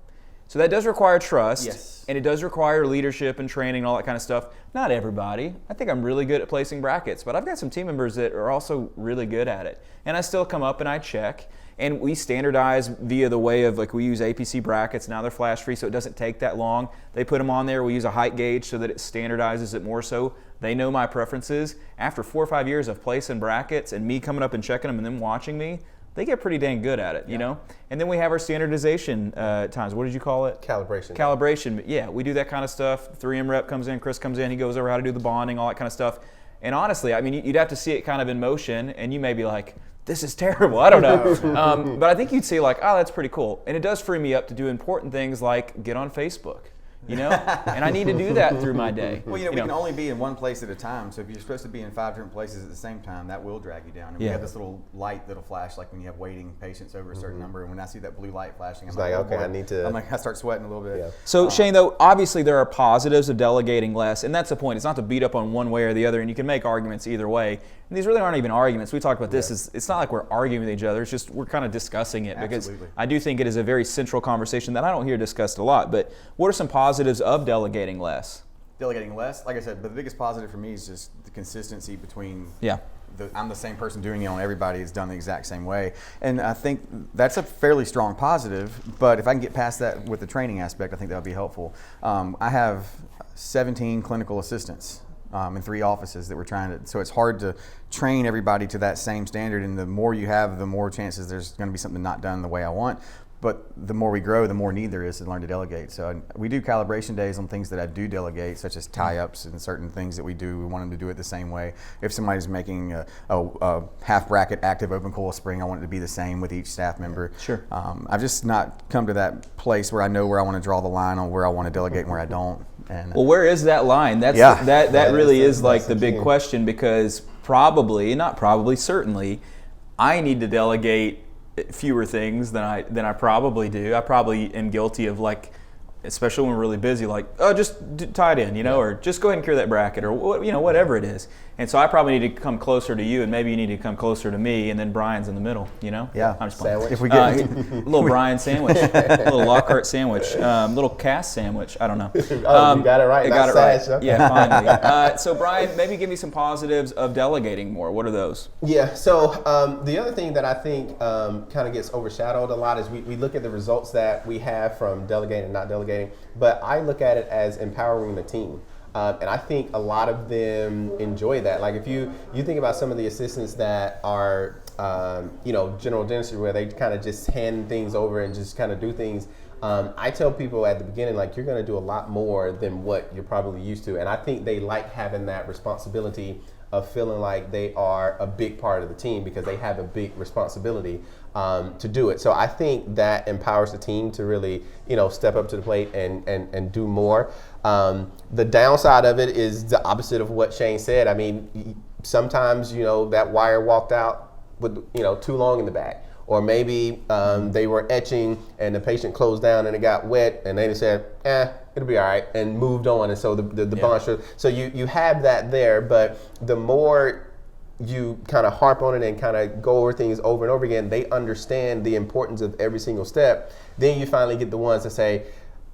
So that does require trust, and it does require leadership and training and all that kind of stuff. Not everybody. I think I'm really good at placing brackets, but I've got some team members that are also really good at it. And I still come up and I check, and we standardize via the way of like we use APC brackets. Now they're flash free, so it doesn't take that long. They put them on there. We use a height gauge so that it standardizes it more so. They know my preferences. After 4 or 5 years of placing brackets and me coming up and checking them and them watching me, they get pretty dang good at it, you know? And then we have our standardization times. What did you call it? Calibration. Calibration. Yeah, we do that kind of stuff. 3M rep comes in, Chris comes in, he goes over how to do the bonding, all that kind of stuff. And honestly, I mean, you'd have to see it kind of in motion, and you may be like, this is terrible, I don't know. But I think you'd see like, oh, that's pretty cool. And it does free me up to do important things like get on Facebook. You know, and I need to do that through my day. Well, we can only be in one place at a time. So if you're supposed to be in 5 different places at the same time, that will drag you down. And we have this little light that'll flash, like when you have waiting patients over a certain number. And when I see that blue light flashing, I'm like, okay, I need to. I start sweating a little bit. Yeah. So Shane, though, obviously there are positives of delegating less, and that's the point. It's not to beat up on one way or the other, and you can make arguments either way. And these really aren't even arguments. We talked about this. It's not like we're arguing with each other. It's just we're kind of discussing it because I do think it is a very central conversation that I don't hear discussed a lot. But what are some positives of delegating less? Delegating less, like I said, the biggest positive for me is just the consistency between. I'm the same person doing it on everybody. It's done the exact same way, and I think that's a fairly strong positive. But if I can get past that with the training aspect, I think that would be helpful. I have 17 clinical assistants. In 3 offices that we're trying to, so it's hard to train everybody to that same standard, and the more you have, the more chances there's going to be something not done the way I want. But the more we grow, the more need there is to learn to delegate. So we do calibration days on things that I do delegate, such as tie-ups and certain things that we do. We want them to do it the same way. If somebody's making a half bracket active open coil spring, I want it to be the same with each staff member. Sure. I've just not come to that place where I know where I want to draw the line on where I want to delegate and where I don't. And well, where is that line? That really is like the big question, because certainly, I need to delegate fewer things than I probably do. I probably am guilty of, like, especially when we're really busy, like, oh, just tie it in, you know, or just go ahead and cure that bracket, or whatever it is. And so I probably need to come closer to you, and maybe you need to come closer to me, and then Brian's in the middle, you know? Yeah. I'm just playing. If we get a little Brian sandwich, a little Lockhart sandwich, little Cass sandwich. I don't know. You got it right. I got it right. Okay. Yeah, finally. So Brian, maybe give me some positives of delegating more. What are those? Yeah. So the other thing that I think kind of gets overshadowed a lot is we look at the results that we have from delegating and not delegating, but I look at it as empowering the team. And I think a lot of them enjoy that. Like if you think about some of the assistants that are, general dentistry, where they kind of just hand things over and just kind of do things. I tell people at the beginning, like, you're going to do a lot more than what you're probably used to. And I think they like having that responsibility of feeling like they are a big part of the team because they have a big responsibility to do it. So I think that empowers the team to really, step up to the plate and do more. The downside of it is the opposite of what Shane said. I mean, sometimes, that wire walked out with, too long in the back. Or maybe they were etching and the patient closed down and it got wet and they just said, it'll be all right, and moved on. And so the bond should, so you have that there, but the more you kind of harp on it and kind of go over things over and over again, they understand the importance of every single step. Then you finally get the ones that say,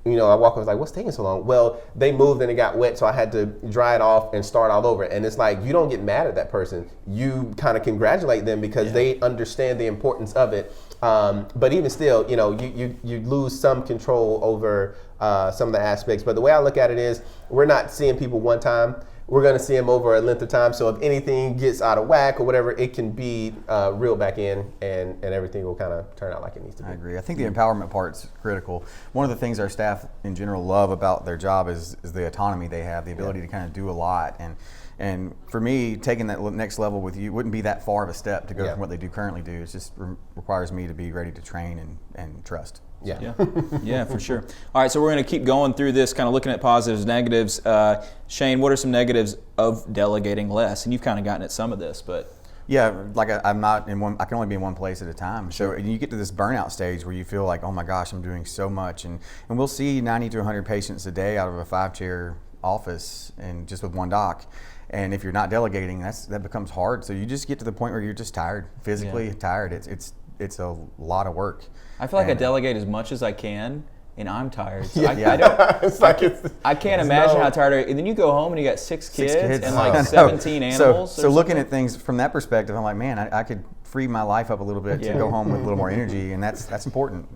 I walk over, like, what's taking so long? Well, they moved and it got wet, so I had to dry it off and start all over. And it's like, you don't get mad at that person. You kind of congratulate them because they understand the importance of it. But even still, you lose some control over some of the aspects. But the way I look at it is, we're not seeing people one time. We're going to see them over a length of time. So if anything gets out of whack or whatever, it can be reeled back in, and everything will kind of turn out like it needs to be. I agree. I think the empowerment part's critical. One of the things our staff in general love about their job is the autonomy they have, the ability to kind of do a lot. And for me, taking that next level with you wouldn't be that far of a step to go from what they do currently do. It just requires me to be ready to train and trust. Yeah, for sure. All right, so we're going to keep going through this, kind of looking at positives, negatives. Shane, what are some negatives of delegating less? And you've kind of gotten at some of this, but yeah, like I'm not in one. I can only be in one place at a time. So you get to this burnout stage where you feel like, oh my gosh, I'm doing so much, and we'll see 90 to 100 patients a day out of a 5-chair office, and just with one doc. And if you're not delegating, that becomes hard. So you just get to the point where you're just tired, physically tired. It's a lot of work. I feel like I delegate as much as I can, and I'm tired. So I can't imagine how tired I am. And then you go home and you got 6 kids and like 17 animals. So looking at things from that perspective, I'm like, man, I could free my life up a little bit to go home with a little more energy, and that's important.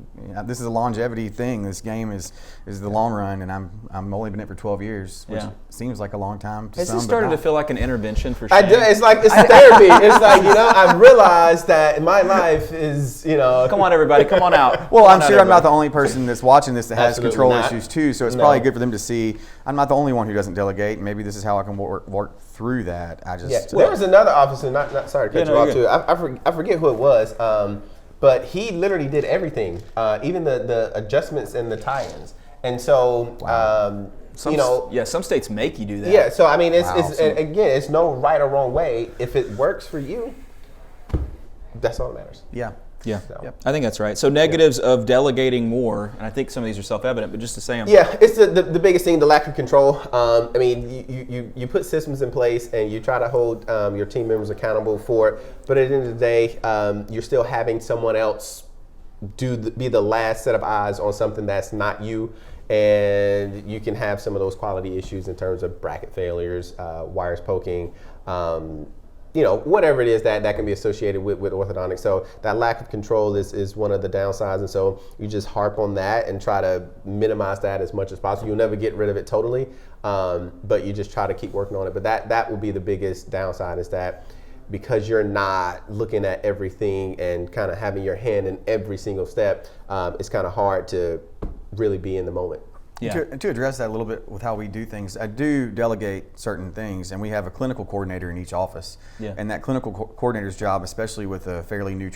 This is a longevity thing. This game is the long run, and I'm only been in it for 12 years, which seems like a long time to Has some. this started to feel like an intervention for Shane? I do. It's like it's therapy. It's like I've realized that my life is Come on, everybody, come on out. Well, I'm sure I'm not the only person that's watching this that has Absolutely control not. issues too. So it's probably good for them to see I'm not the only one who doesn't delegate. Maybe this is how I can work through that. There was another officer. Not sorry to cut you off too. I forget who it was. But he literally did everything, even the adjustments and the tie-ins. And so, some states make you do that. Yeah, so I mean, it's no right or wrong way. If it works for you, that's all that matters. Yeah, So. I think that's right. So negatives of delegating more, and I think some of these are self-evident, but just to say them. Yeah, it's the biggest thing, the lack of control. I mean, you put systems in place and you try to hold your team members accountable for it, but at the end of the day, you're still having someone else be the last set of eyes on something that's not you, and you can have some of those quality issues in terms of bracket failures, wires poking, whatever it is that can be associated with orthodontics. So that lack of control is one of the downsides. And so you just harp on that and try to minimize that as much as possible. You'll never get rid of it totally, but you just try to keep working on it. But that will be the biggest downside, is that because you're not looking at everything and kind of having your hand in every single step, it's kind of hard to really be in the moment. Yeah. To address that a little bit with how we do things, I do delegate certain things, and we have a clinical coordinator in each office. Yeah. And that clinical coordinator's job, especially with a fairly newly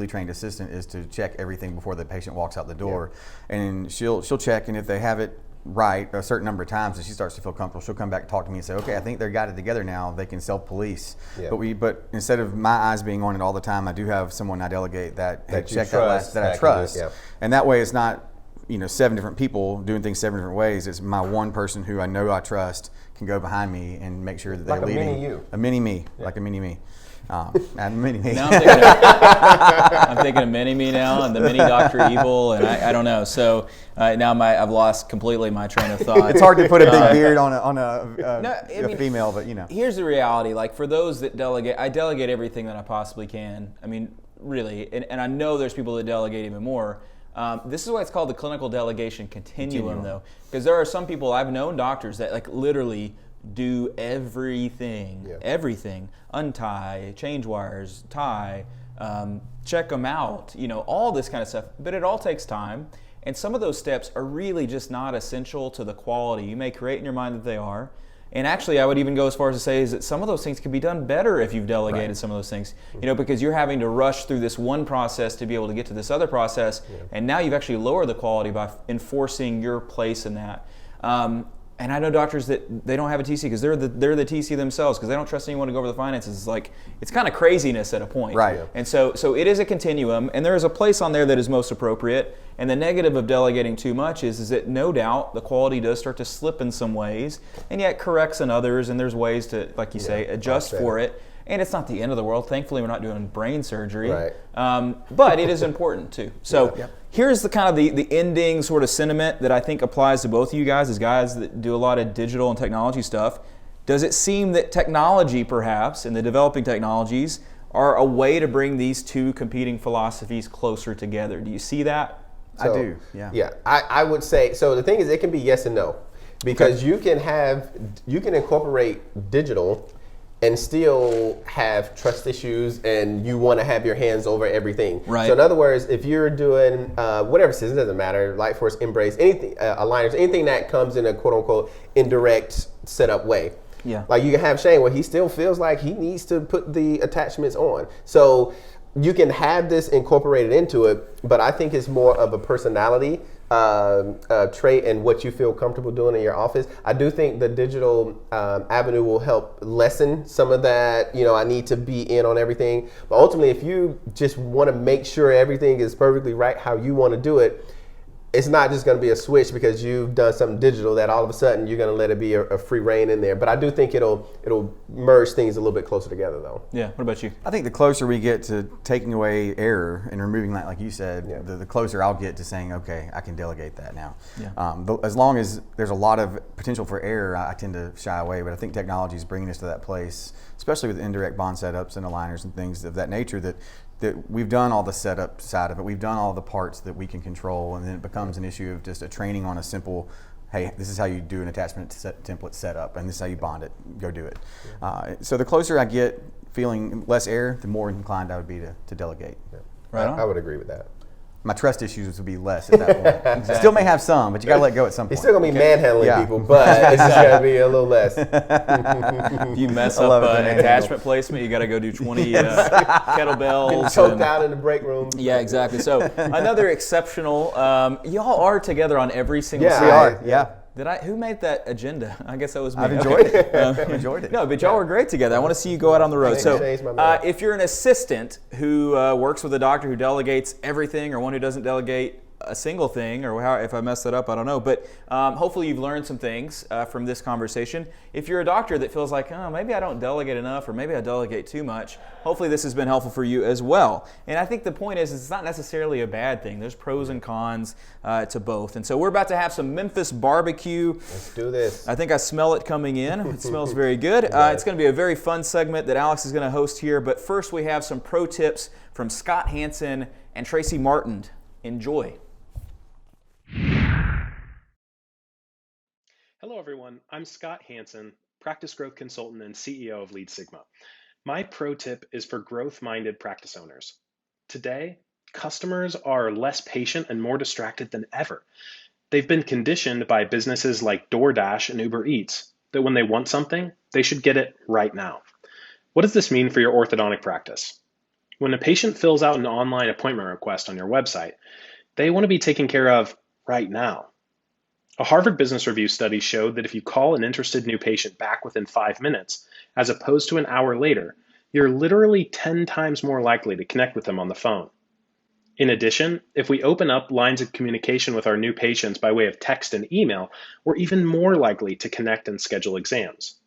trained assistant, is to check everything before the patient walks out the door. Yeah. And she'll check, and if they have it right a certain number of times and she starts to feel comfortable, she'll come back and talk to me and say, okay, I think they've got it together now, they can self-police. Yeah. But instead of my eyes being on it all the time, I do have someone I delegate that I trust. Yeah. And that way it's not 7 different people doing things 7 different ways. It's my one person who I know I trust can go behind me and make sure that they're leading. A mini me, like a mini me. A mini me. Now I'm thinking of mini me now, and the mini Dr. Evil, and I don't know. So now I've lost completely my train of thought. It's hard to put a big beard on a female, but Here's the reality. Like, for those that delegate, I delegate everything that I possibly can. I mean, really, and I know there's people that delegate even more. This is why it's called the clinical delegation continuum, though, because there are some people, I've known doctors that like literally do everything, untie, change wires, tie, check them out, all this kind of stuff. But it all takes time, and some of those steps are really just not essential to the quality. You may create in your mind that they are. And actually, I would even go as far as to say is that some of those things can be done better if you've delegated some of those things. Because you're having to rush through this one process to be able to get to this other process, and now you've actually lowered the quality by enforcing your place in that. And I know doctors that they don't have a TC because they're the TC themselves because they don't trust anyone to go over the finances. It's like, it's kind of craziness at a point. Right. And so it is a continuum, and there is a place on there that is most appropriate. And the negative of delegating too much is that no doubt the quality does start to slip in some ways, and yet corrects in others, and there's ways to, like you say, adjust for it. And it's not the end of the world. Thankfully, we're not doing brain surgery. Right. But it is important too. So here's the kind of the ending sort of sentiment that I think applies to both of you guys as guys that do a lot of digital and technology stuff. Does it seem that technology, perhaps, and the developing technologies are a way to bring these two competing philosophies closer together? Do you see that? I do, yeah. Yeah, I would say, so the thing is, it can be yes and no. Because you can incorporate digital and still have trust issues, and you want to have your hands over everything. Right. So in other words, if you're doing whatever system, it doesn't matter, Lightforce, Embrace, anything, aligners, anything that comes in a quote unquote indirect setup way. Yeah. Like you can have Shane where he still feels like he needs to put the attachments on. So you can have this incorporated into it, but I think it's more of a personality trait and what you feel comfortable doing in your office. I do think the digital avenue will help lessen some of that, I need to be in on everything. But ultimately, if you just want to make sure everything is perfectly right how you want to do it, it's not just going to be a switch because you've done something digital that all of a sudden you're going to let it be a free reign in there. But I do think it'll merge things a little bit closer together, though. Yeah. What about you? I think the closer we get to taking away error and removing that, like you said, the closer I'll get to saying, okay, I can delegate that now. Yeah. As long as there's a lot of potential for error, I tend to shy away. But I think technology is bringing us to that place, especially with indirect bond setups and aligners and things of that nature, that we've done all the setup side of it. We've done all the parts that we can control, and then it becomes an issue of just a training on a simple, hey, this is how you do an attachment template setup, and this is how you bond it. Go do it. So the closer I get feeling less error, the more inclined I would be to delegate. Yeah. Right on. I would agree with that. My trust issues would be less at that point. Exactly. Still may have some, but you got to let go at some point. He's still gonna be manhandling people, but it's just gonna be a little less. If you mess up an attachment placement, you got to go do 20 kettlebells. Choked out in the break room. Yeah, exactly. So another exceptional. Y'all are together on every single. Yeah, we are. Yeah. Who made that agenda? I guess that was me. I've enjoyed it. Enjoyed it. No, but y'all were great together. I want to see you go out on the road. So if you're an assistant who works with a doctor who delegates everything, or one who doesn't delegate a single thing, or if I messed that up, I don't know. But hopefully you've learned some things from this conversation. If you're a doctor that feels like, oh, maybe I don't delegate enough, or maybe I delegate too much, hopefully this has been helpful for you as well. And I think the point is it's not necessarily a bad thing. There's pros and cons to both. And so we're about to have some Memphis barbecue. Let's do this. I think I smell it coming in. It smells very good. It's going to be a very fun segment that Alex is going to host here. But first we have some pro tips from Scott Hanson and Tracy Martin. Enjoy. Hello everyone, I'm Scott Hanson, practice growth consultant and CEO of Lead Sigma. My pro tip is for growth-minded practice owners. Today, customers are less patient and more distracted than ever. They've been conditioned by businesses like DoorDash and Uber Eats that when they want something, they should get it right now. What does this mean for your orthodontic practice? When a patient fills out an online appointment request on your website, they want to be taken care of right now. A Harvard Business Review study showed that if you call an interested new patient back within 5 minutes, as opposed to an hour later, you're literally 10 times more likely to connect with them on the phone. In addition, if we open up lines of communication with our new patients by way of text and email, we're even more likely to connect and schedule exams.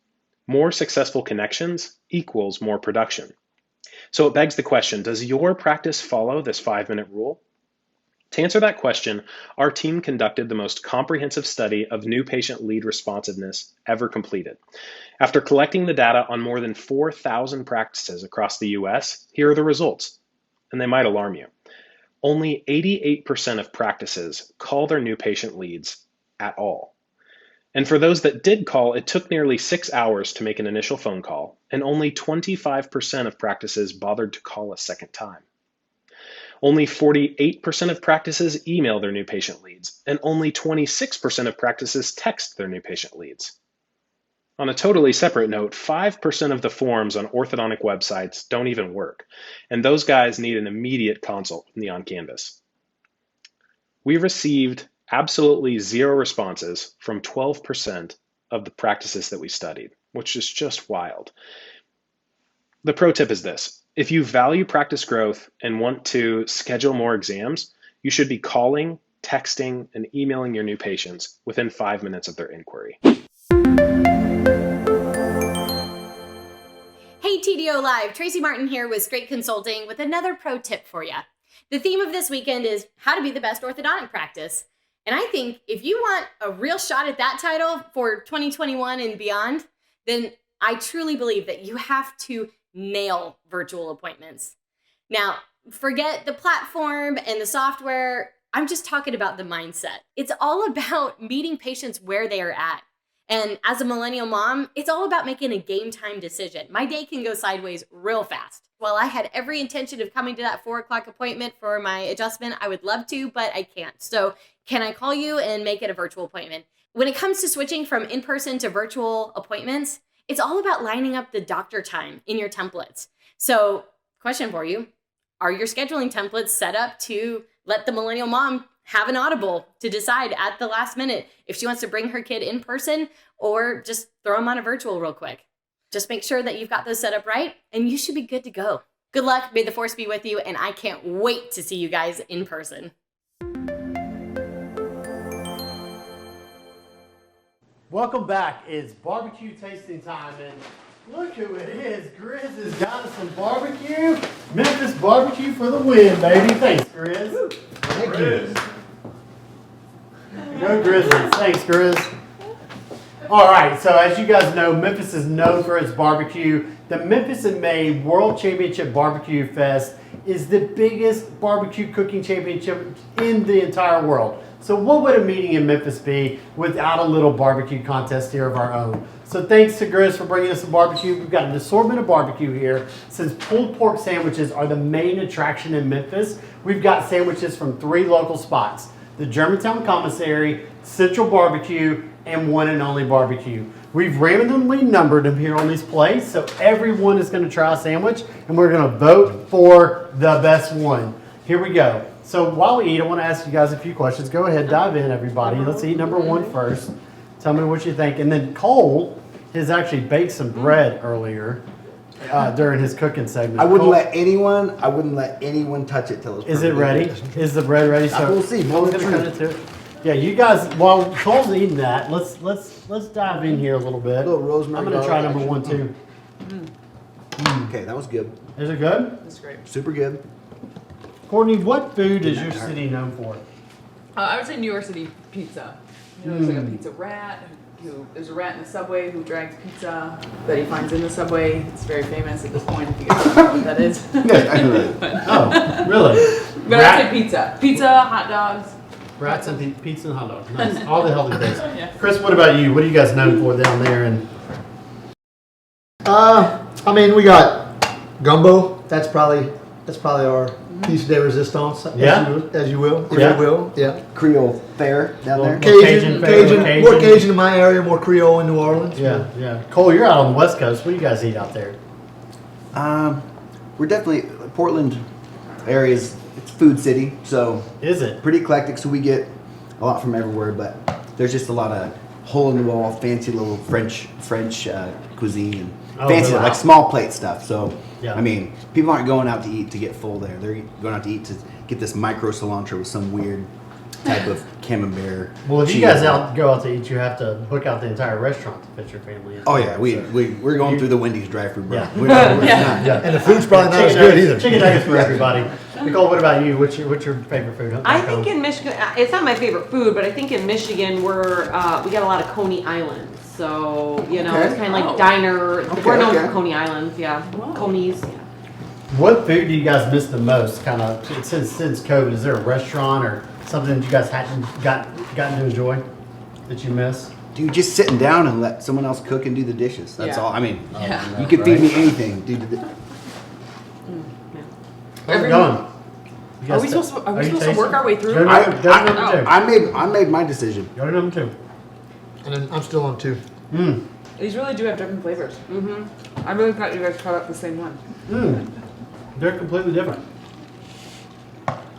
More successful connections equals more production. So it begs the question, does your practice follow this 5-minute rule? To answer that question, our team conducted the most comprehensive study of new patient lead responsiveness ever completed. After collecting the data on more than 4,000 practices across the US, here are the results, and they might alarm you. Only 88% of practices call their new patient leads at all. And for those that did call, it took nearly 6 hours to make an initial phone call, and only 25% of practices bothered to call a second time. Only 48% of practices email their new patient leads, and only 26% of practices text their new patient leads. On a totally separate note, 5% of the forms on orthodontic websites don't even work, and those guys need an immediate consult with Neon Canvas. We received Absolutely 0 responses from 12% of the practices that we studied, which is just wild. The pro tip is this. If you value practice growth and want to schedule more exams, you should be calling, texting, and emailing your new patients within 5 minutes of their inquiry. Hey TDO Live, Tracy Martin here with Straight Consulting with another pro tip for you. The theme of this weekend is how to be the best orthodontic practice. And I think if you want a real shot at that title for 2021 and beyond, then I truly believe that you have to nail virtual appointments. Now, forget the platform and the software. I'm just talking about the mindset. It's all about meeting patients where they are at. And as a millennial mom, it's all about making a game time decision. My day can go sideways real fast. While I had every intention of coming to that 4 o'clock appointment for my adjustment, I would love to, but I can't. So can I call you and make it a virtual appointment? When it comes to switching from in-person to virtual appointments, it's all about lining up the doctor time in your templates. So question for you, are your scheduling templates set up to let the millennial mom have an audible to decide at the last minute if she wants to bring her kid in person or just throw them on a virtual real quick? Just make sure that you've got those set up right and you should be good to go. Good luck, may the force be with you, and I can't wait to see you guys in person. Welcome back. It's barbecue tasting time, and look who it is. Grizz has got us some barbecue. Memphis barbecue for the win, baby. Thanks, Grizz. Thank you. Go Grizzlies. Thanks, Grizz. All right, so as you guys know, Memphis is known for its barbecue. The Memphis in May World Championship Barbecue Fest is the biggest barbecue cooking championship in the entire world. So what would a meeting in Memphis be without a little barbecue contest here of our own? So thanks to Grizz for bringing us some barbecue. We've got an assortment of barbecue here. Since pulled pork sandwiches are the main attraction in Memphis, we've got sandwiches from 3 local spots: the Germantown Commissary, Central Barbecue, and One and Only Barbecue. We've randomly numbered them here on these plates, so everyone is going to try a sandwich, and we're going to vote for the best one. Here we go. So while we eat, I want to ask you guys a few questions. Go ahead, dive in, everybody. Let's eat number 1 first. Tell me what you think. And then Cole has actually baked some bread earlier during his cooking segment. I wouldn't let anyone touch it till it's Is it ready? Is the bread ready? So we'll see. Cole's gonna cut into it. Yeah, you guys. While Cole's eating that, let's dive in here a little bit. A little rosemary. I'm gonna try number 1 too. Okay, that was good. Is it good? That's great. Super good. Courtney, what food is your city known for? I would say New York City pizza. You know, there's like a pizza rat. There's a rat in the subway who drags pizza that he finds in the subway. It's very famous at this point, if you guys don't know what that is. Oh, really? But I'd say pizza. Pizza, hot dogs. Rats and pizza and hot dogs. Nice. All the healthy things. Yeah. Chris, what about you? What are you guys known for down there? And I mean, we got gumbo. That's probably our piece de resistance. Yeah. As you will. If Yeah. you will. Yeah. Creole fare down there. Cajun, more Cajun in my area, more Creole in New Orleans. Yeah. Cole, you're out on the West Coast. What do you guys eat out there? We're definitely Portland areas. It's food city, so Is it? pretty eclectic. So we get a lot from everywhere, but there's just a lot of hole in the wall, fancy little French cuisine and fancy wow. like small plate stuff. So Yeah. I mean, people aren't going out to eat to get full there. They're going out to eat to get this micro cilantro with some weird type of camembert. Well, if you cheese. guys go out to eat, you have to book out the entire restaurant to fit your family in. Oh yeah, we're going through the Wendy's drive-through, bro. Yeah. We're not- Yeah. And the food's probably not as good either. Chicken nuggets for everybody. Nicole, what about you? What's your favorite food? I think in Michigan, it's not my favorite food, but I think in Michigan we got a lot of Coney Islands. So, you know, it's kind of like diner. We're known for Coney Islands, yeah. Coney's, yeah. What food do you guys miss the most, kind of, since COVID? Is there a restaurant or something that you guys hadn't gotten to enjoy that you miss? Dude, just sitting down and let someone else cook and do the dishes. That's Yeah. all. I mean, Yeah. you could feed me anything, dude. How's it going? Are we supposed to work our way through? Go to number 2. I made my decision. Go to number 2. And then I'm still on 2. These really do have different flavors. I really thought you guys caught up the same one. They're completely different.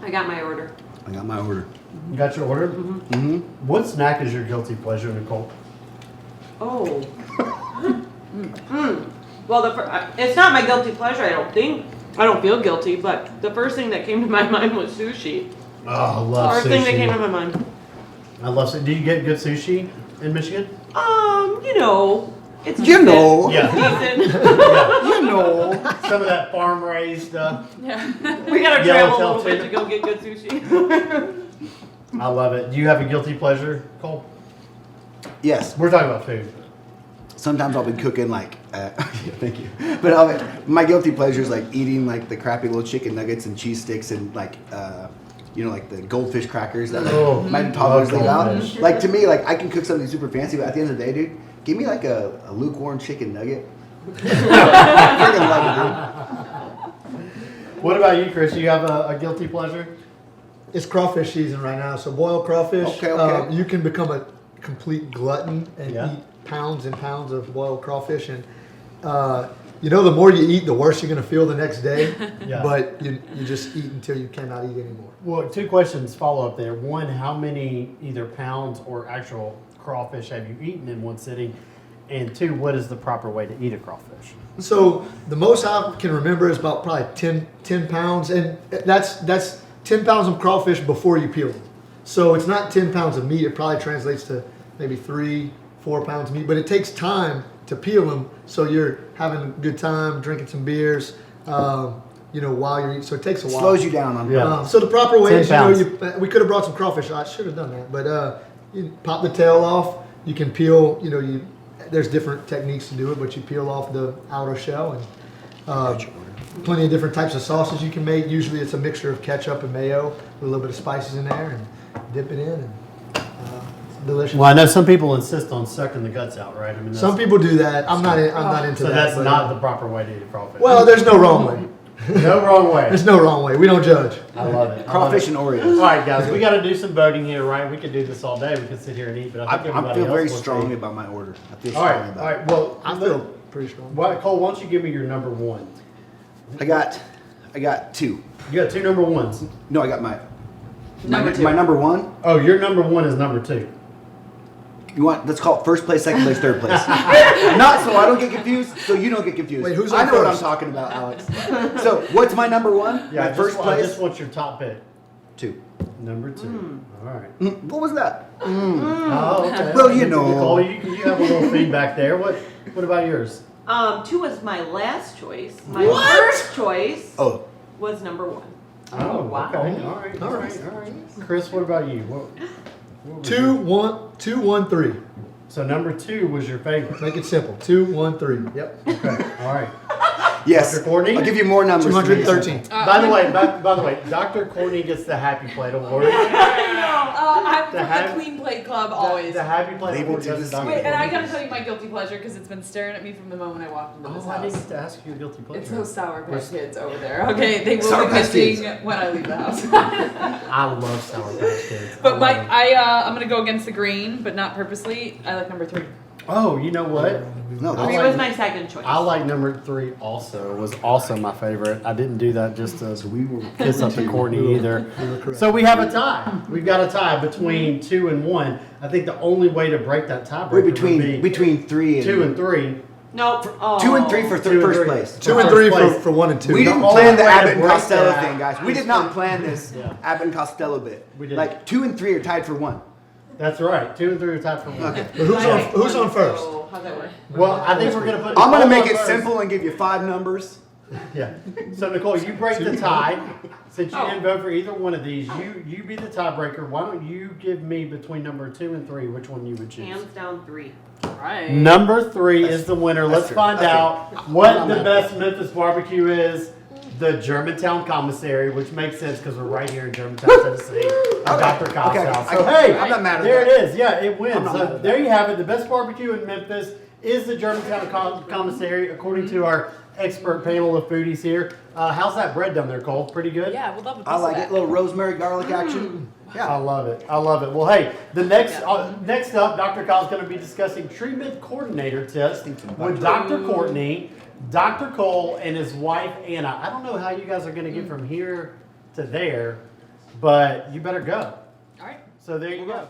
I got my order. I got my order. You got your order? Mm-hmm. What snack is your guilty pleasure, Nicole? Oh. Well, it's not my guilty pleasure, I don't think. I don't feel guilty, but the first thing that came to my mind was sushi. Oh, I love First sushi. thing that came to my mind. I love sushi. Do you get good sushi in Michigan? It's You know. Yeah. decent. You know. Some of that farm raised stuff. Yeah. We gotta travel a little bit to go get good sushi. I love it. Do you have a guilty pleasure, Cole? Yes. We're talking about food. Sometimes I'll be cooking like, thank you. But my guilty pleasure is like eating like the crappy little chicken nuggets and cheese sticks and like, like the goldfish crackers that my toddlers leave out. Like to me, like I can cook something super fancy, but at the end of the day, dude, give me like a lukewarm chicken nugget. I freaking love it, dude. What about you, Chris? Do you have a guilty pleasure? It's crawfish season right now, so boiled crawfish. Okay. You can become a complete glutton and Yeah. eat pounds and pounds of boiled crawfish, and the more you eat, the worse you're going to feel the next day. Yeah. But you just eat until you cannot eat anymore. Well, 2 questions follow up there. One, how many either pounds or actual crawfish have you eaten in one sitting? And 2, what is the proper way to eat a crawfish? So the most I can remember is about probably 10 pounds, and that's 10 pounds of crawfish before you peel them. So it's not 10 pounds of meat. It probably translates to maybe 3-4 pounds of meat, but it takes time to peel them. So you're having a good time, drinking some beers, while you're eating. So it takes a while. Slows you down on So the proper way 10 is, pounds. we could have brought some crawfish. I should have done that, but you pop the tail off. You can peel. There's different techniques to do it, but you peel off the outer shell, and plenty of different types of sauces you can make. Usually it's a mixture of ketchup and mayo with a little bit of spices in there, and dip it in, and it's delicious. Well, I know some people insist on sucking the guts out, right? I mean, Some people do that. I'm not into so that. that's but, not the proper way to eat a crawfish. Well, there's no wrong way. No wrong way. There's no wrong way. We don't judge. I love it. Crawfish and Oreos. All right, guys, we got to do some voting here, right? We could do this all day. We could sit here and eat, but I think I everybody feel else very will strongly see. about my order. I feel All strongly right, about all it. right. Well, I feel pretty strong. Cole, why don't you give me your number one? I got 2. You got 2 number ones. No, I got my Number 2. my number 1. Oh, your number one is number 2. You want? Let's call it first place, second place, third place. Not so I don't get confused, so you don't get confused. Wait, who's I on know what I'm first? talking about, Alex. So what's my number 1? Yeah, my first I place. just want your top pick. 2. Number 2. All right. What was that? Oh, okay. Well, you know. Nicole, you have a little feedback there. What about yours? 2 was my last choice. My What? first choice Oh, was number 1. Oh, wow. Okay. All right. Chris, what about you? What was 2, 1, 3. So number 2 was your favorite. Make it simple. 2, 1, 3. Yep. Okay. All right. yes. Dr. Courtney? I'll give you more numbers. to make it 213. simple. By the way, Dr. Courtney gets the Happy Plate Award. I'm from happy- the Clean Plate Club always. The Happy Plate Leave it Award to goes the to Dr. Wait, and I Courtney. gotta tell you my guilty pleasure because it's been staring at me from the moment I walked into this Oh, I didn't house. get to ask you a guilty pleasure. It's those Sour Patch Kids over there. Okay, they will Sour be Patch missing Kids. when I leave the house. I love Sour Patch Kids. But I love them. I'm gonna go against the green, but not purposely. I like number 3. Oh, you know what? No, I 3 like- was my second choice. I like number 3 also. It was also my favorite. I didn't do that just to piss up the Courtney either. So we have a tie. We've got a tie between 2 and 1. I think the only way to break that tiebreaker We're would between be 3 and 2 and 3. Nope. 2 and 3 for 2 and first 3. place. 2 and 3 for 1 and 2. We didn't The plan the only way to Abbott and break Costello that thing, guys. We did not plan this Yeah. Abbott and Costello bit. We didn't. Like 2 and 3 are tied for 1. That's right. 2 and 3 are tied for 1. Okay. But who's on first? So, how's that work? Well, I think we're going to put. I'm gonna Nicole make on it first. simple and give you 5 numbers. Yeah. So Nicole, you break the tie. Since you didn't vote for either one of these, you be the tiebreaker. Why don't you give me between number 2 and 3 which one you would choose? Hands down 3. Right. Number 3 is the winner. Let's true. find That's out what the best Memphis barbecue is. The Germantown Commissary, which makes sense because we're right here in Germantown, Tennessee. Dr. Cobb's Okay. house. So hey, I'm not mad at there that. it is. Yeah, it wins. I'm not mad So at there you have it. The best barbecue in Memphis is the Germantown Commissary, according to our expert panel of foodies here. How's that bread down there, Cole? Pretty good? Yeah, we'll love a piece I like of it. that. A little rosemary garlic action. I Yeah. love it. I love it. Well, hey, the next up, Dr. Cobb's going to be discussing treatment coordinator tips with Dr. Courtney, Dr. Cole, and his wife Anna. I don't know how you guys are going to get from here to there, but you better go. All So there you go.